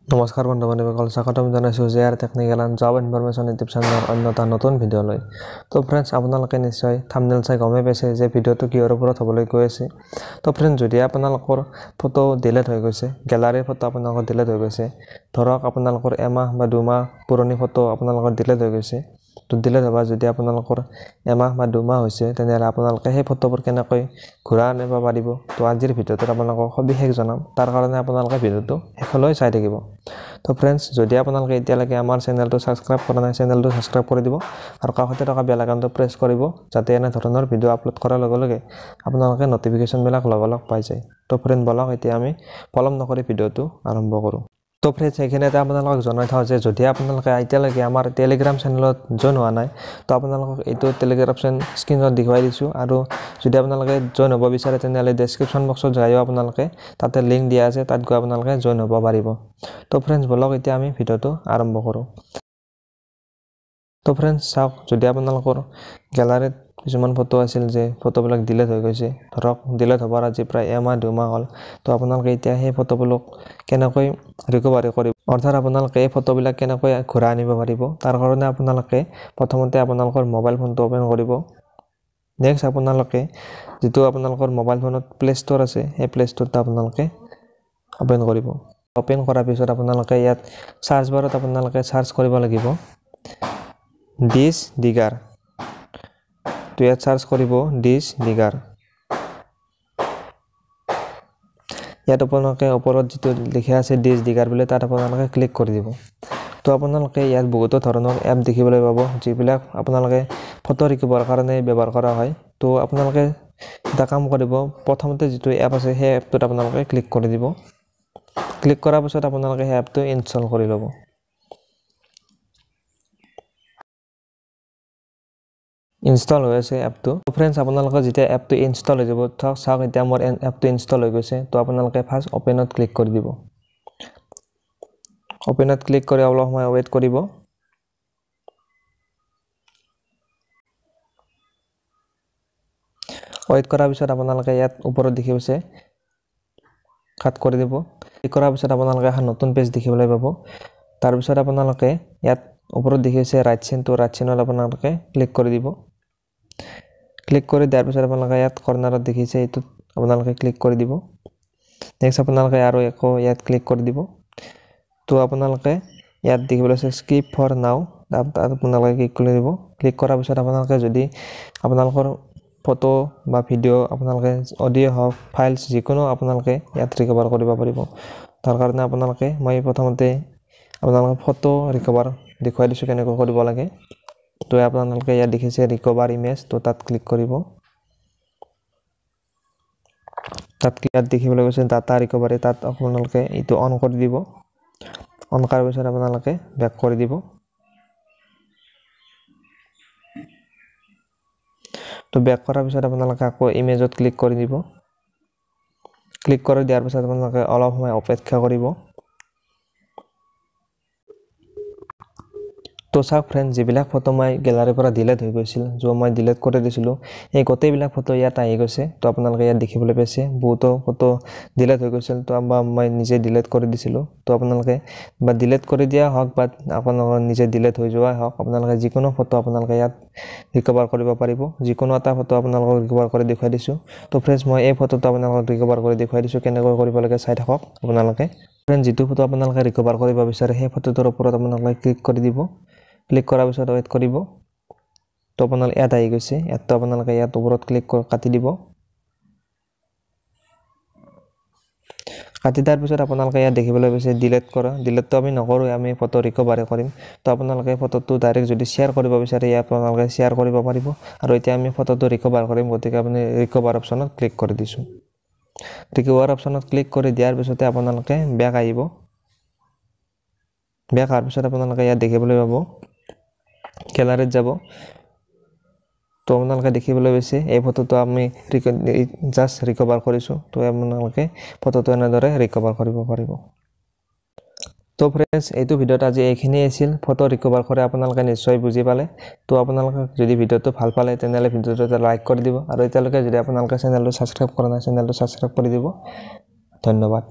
নমস্কাৰ বন্ধু বান্ধৱীসকল, স্বাগতম জনাইছোঁ JR technical and job information YouTube চেনেলৰ অন্য এটা নতুন ভিডিঅ'লৈ। তো ফ্ৰেণ্ডছ, আপোনালোকে নিশ্চয় থাম্বনেইল চাই গমেই পাইছে যে ভিডিঅ'টো কিহৰ ওপৰত হ'বলৈ গৈ আছে। তো ফ্ৰেণ্ডছ, যদি আপোনালোকৰ ফটো ডিলিট হৈ গৈছে, গেলাৰীৰ ফটো আপোনালোকৰ ডিলিট হৈ গৈছে, ধৰক আপোনালোকৰ এমাহ বা দুমাহ পুৰণি ফটো আপোনালোকৰ ডিলিট হৈ গৈছে, তো ডিলিট হ'বা যদি আপোনালোকৰ এমাহ বা দুমাহ হৈছে, তেনেহ'লে আপোনালোকে সেই ফটোবোৰ কেনেকৈ ঘূৰাই আনিব পাৰিব। তো আজিৰ ভিডিঅ'টোত আপোনালোকক সবিশেষ জনাম, তাৰ কাৰণে আপোনালোকে ভিডিঅ'টো শেষলৈ চাই থাকিব। তো ফ্ৰেণ্ডছ, যদি আপোনালোকে এতিয়ালৈকে আমাৰ চেনেলটো ছাবস্ক্ৰাইব কৰা নাই, চেনেলটো ছাবস্ক্ৰাইব কৰি দিব আৰু কাষতে থকা বেল আইকনটো প্ৰেছ কৰিব, যাতে এনে ধৰণৰ ভিডিঅ' আপলোড কৰাৰ লগে লগে আপোনালোকে নটিফিকেশ্যনবিলাক লগালগ পাই যায়। তো ফ্ৰেণ্ড, বলক এতিয়া আমি পলম নকৰি ভিডিঅ'টো আৰম্ভ কৰোঁ। তো ফ্ৰেণ্ডছ, এইখিনিতে আপোনালোকক জনাই থওঁ যে যদি আপোনালোকে এতিয়ালৈকে আমাৰ টেলিগ্ৰাম চেনেলত জইন হোৱা নাই, তো আপোনালোকক এইটো টেলিগ্ৰাম স্ক্ৰীনত দেখুৱাই দিছোঁ। আৰু যদি আপোনালোকে জইন হ'ব বিচাৰে, তেনেহ'লে ডেছক্ৰিপশ্যন বক্সত যায়ও আপোনালোকে তাতে লিংক দিয়া আছে, তাত গৈ আপোনালোকে জইন হ'ব পাৰিব। তো ফ্ৰেণ্ডছ, বলক এতিয়া আমি ভিডিঅ'টো আৰম্ভ কৰোঁ। তো ফ্ৰেণ্ডছ, চাওক, যদি আপোনালোকৰ গেলাৰীত কিছুমান ফটো আছিল যে ফটোবিলাক ডিলিট হৈ গৈছে, ধৰক ডিলিট হ'বৰ আজি প্ৰায় এমাহ দুমাহ হ'ল, তো আপোনালোকে এতিয়া সেই ফটোবিলাক কেনেকৈ ৰিকভাৰী কৰিব, অৰ্থাৎ আপোনালোকে এই ফটোবিলাক কেনেকৈ ঘূৰাই আনিব পাৰিব, তাৰ কাৰণে আপোনালোকে প্ৰথমতে আপোনালোকৰ মোবাইল ফোনটো অ'পেন কৰিব। নেক্সট আপোনালোকে যিটো আপোনালোকৰ মোবাইল ফোনত প্লে' ষ্ট'ৰ আছে, সেই প্লে' ষ্ট'ৰটো আপোনালোকে অ'পেন কৰিব। অ'পেন কৰাৰ পিছত আপোনালোকে ইয়াত চাৰ্চ বাৰত আপোনালোকে চাৰ্চ কৰিব লাগিব ডিছ ডিগাৰ। তো ইয়াত চাৰ্চ কৰিব ডিছ ডিগাৰ। ইয়াত আপোনালোকে ওপৰত যিটো লিখা আছে ডিছ ডিগাৰ বুলি, তাত আপোনালোকে ক্লিক কৰি দিব। তো আপোনালোকে ইয়াত বহুতো ধৰণৰ এপ দেখিবলৈ পাব, যিবিলাক আপোনালোকে ফটো ৰিকভাৰৰ কাৰণে ব্যৱহাৰ কৰা হয়। তো আপোনালোকে এটা কাম কৰিব, প্ৰথমতে যিটো এপ আছে সেই এপটোত আপোনালোকে ক্লিক কৰি দিব। ক্লিক কৰাৰ পিছত আপোনালোকে সেই এপটো ইনষ্টল কৰি ল'ব। ইনষ্টল হৈ আছে এপটো। ফ্ৰেণ্ডছ, আপোনালোকৰ যেতিয়া এপটো ইনষ্টল হৈ যাব, চাওক এতিয়া মোৰ এপটো ইনষ্টল হৈ গৈছে। তো আপোনালোকে ফাৰ্ষ্ট অ'পেনত ক্লিক কৰি দিব। অ'পেনত ক্লিক কৰি অলপ সময় ৱেইট কৰিব। ৱেইট কৰাৰ পিছত আপোনালোকে ইয়াত ওপৰত দেখিছে কাট কৰি দিব। ক্লিক কৰাৰ পিছত আপোনালোকে এখন নতুন পেজ দেখিবলৈ পাব। তাৰপিছত আপোনালোকে ইয়াত ওপৰত দেখিছে ৰাইট চিনটো, ৰাইট চিনত আপোনালোকে ক্লিক কৰি দিব। ক্লিক কৰি দিয়াৰ পিছত আপোনালোকে ইয়াত কৰ্নাৰত দেখিছে, এইটোত আপোনালোকে ক্লিক কৰি দিব। নেক্সট আপোনালোকে আৰু আকৌ ইয়াত ক্লিক কৰি দিব। তো আপোনালোকে ইয়াত দেখিবলৈ আছে স্কিপ ফৰ নাও, তাত আপোনালোকে ক্লিক কৰি দিব। ক্লিক কৰাৰ পিছত আপোনালোকে যদি আপোনালোকৰ ফটো বা ভিডিঅ', আপোনালোকে অডিঅ' হওক, ফাইলছ যিকোনো আপোনালোকে ইয়াত ৰিকভাৰ কৰিব পাৰিব। তাৰ কাৰণে আপোনালোকে মই প্ৰথমতে আপোনালোকে ফটো ৰিকভাৰ দেখুৱাই দিছোঁ কেনেকৈ কৰিব লাগে। তো আপোনালোকে ইয়াত দেখিছে ৰিকভাৰ ইমেজ, তো তাত ক্লিক কৰিব। তাত ইয়াত দেখিবলৈ গৈছে ডাটা ৰিকভাৰী, তাত আপোনালোকে এইটো অন কৰি দিব। অন কৰাৰ পিছত আপোনালোকে বেক কৰি দিব। তো বেক কৰাৰ পিছত আপোনালোকে আকৌ ইমেজত ক্লিক কৰি দিব। ক্লিক কৰি দিয়াৰ পিছত আপোনালোকে অলপ সময় অপেক্ষা কৰিব। তো চাওক ফ্ৰেণ্ড, যিবিলাক ফটো মই গেলাৰীৰ পৰা ডিলিট হৈ গৈছিল, য'ত মই ডিলিট কৰি দিছিলোঁ, এই গোটেইবিলাক ফটো ইয়াত আহি গৈছে। তো আপোনালোকে ইয়াত দেখিবলৈ পাইছে বহুতো ফটো ডিলিট হৈ গৈছিল, তো মই নিজে ডিলিট কৰি দিছিলোঁ। তো আপোনালোকে বা ডিলিট কৰি দিয়া হওক বা আপোনালোকৰ নিজে ডিলিট হৈ যোৱাই হওক, আপোনালোকে যিকোনো ফটো আপোনালোকে ইয়াত ৰিকভাৰ কৰিব পাৰিব। যিকোনো এটা ফটো আপোনালোকক ৰিকভাৰ কৰি দেখুৱাই দিছোঁ। তো ফ্ৰেণ্ডছ, মই এই ফটোটো আপোনালোকক ৰিকভাৰ কৰি দেখুৱাই দিছোঁ, কেনেকৈ কৰিব লাগে চাই থাকক আপোনালোকে। ফ্ৰেণ্ড, যিটো ফটো আপোনালোকে ৰিকভাৰ কৰিব বিচাৰে, সেই ফটোটোৰ ওপৰত আপোনালোকে ক্লিক কৰি দিব। ক্লিক কৰাৰ পিছত ৱেইট কৰিব। তো আপোনালোকে ইয়াত আহি গৈছে, ইয়াততো আপোনালোকে ইয়াত ওপৰত ক্লিক কৰি কাটি দিব। কাটি দিয়াৰ পিছত আপোনালোকে ইয়াত দেখিবলৈ পাইছে ডিলিট কৰা। ডিলিটটো আমি নকৰোঁ, আমি ফটো ৰিকভাৰী কৰিম। তো আপোনালোকে ফটোটো ডাইৰেক্ট যদি শ্বেয়াৰ কৰিব বিচাৰে, ইয়াত আপোনালোকে শ্বেয়াৰ কৰিব পাৰিব। আৰু এতিয়া আমি ফটোটো ৰিকভাৰ কৰিম, গতিকে আপুনি ৰিকভাৰ অপশ্যনত ক্লিক কৰি দিছোঁ। ৰিকভাৰ অপশ্যনত ক্লিক কৰি দিয়াৰ পিছতে আপোনালোকে বেক আহিব। বেক অহাৰ পিছত আপোনালোকে ইয়াত দেখিবলৈ পাব গেলাৰীত যাব। তো আপোনালোকে দেখিবলৈ পাইছে এই ফটোটো আমি জাষ্ট ৰিকভাৰ কৰিছোঁ। তো আপোনালোকে ফটোটো এনেদৰে ৰিকভাৰ কৰিব পাৰিব। তো ফ্ৰেণ্ডছ, এইটো ভিডিঅ'ত আজি এইখিনিয়ে আছিল। ফটো ৰিকভাৰ কৰি আপোনালোকে নিশ্চয় বুজি পালে। তো আপোনালোকে যদি ভিডিঅ'টো ভাল পালে, তেনেহ'লে ভিডিঅ'টো এটা লাইক কৰি দিব। আৰু এতিয়ালৈকে যদি আপোনালোকে চেনেলটো ছাবস্ক্ৰাইব কৰা নাই, চেনেলটো ছাবস্ক্ৰাইব কৰি দিব। ধন্যবাদ।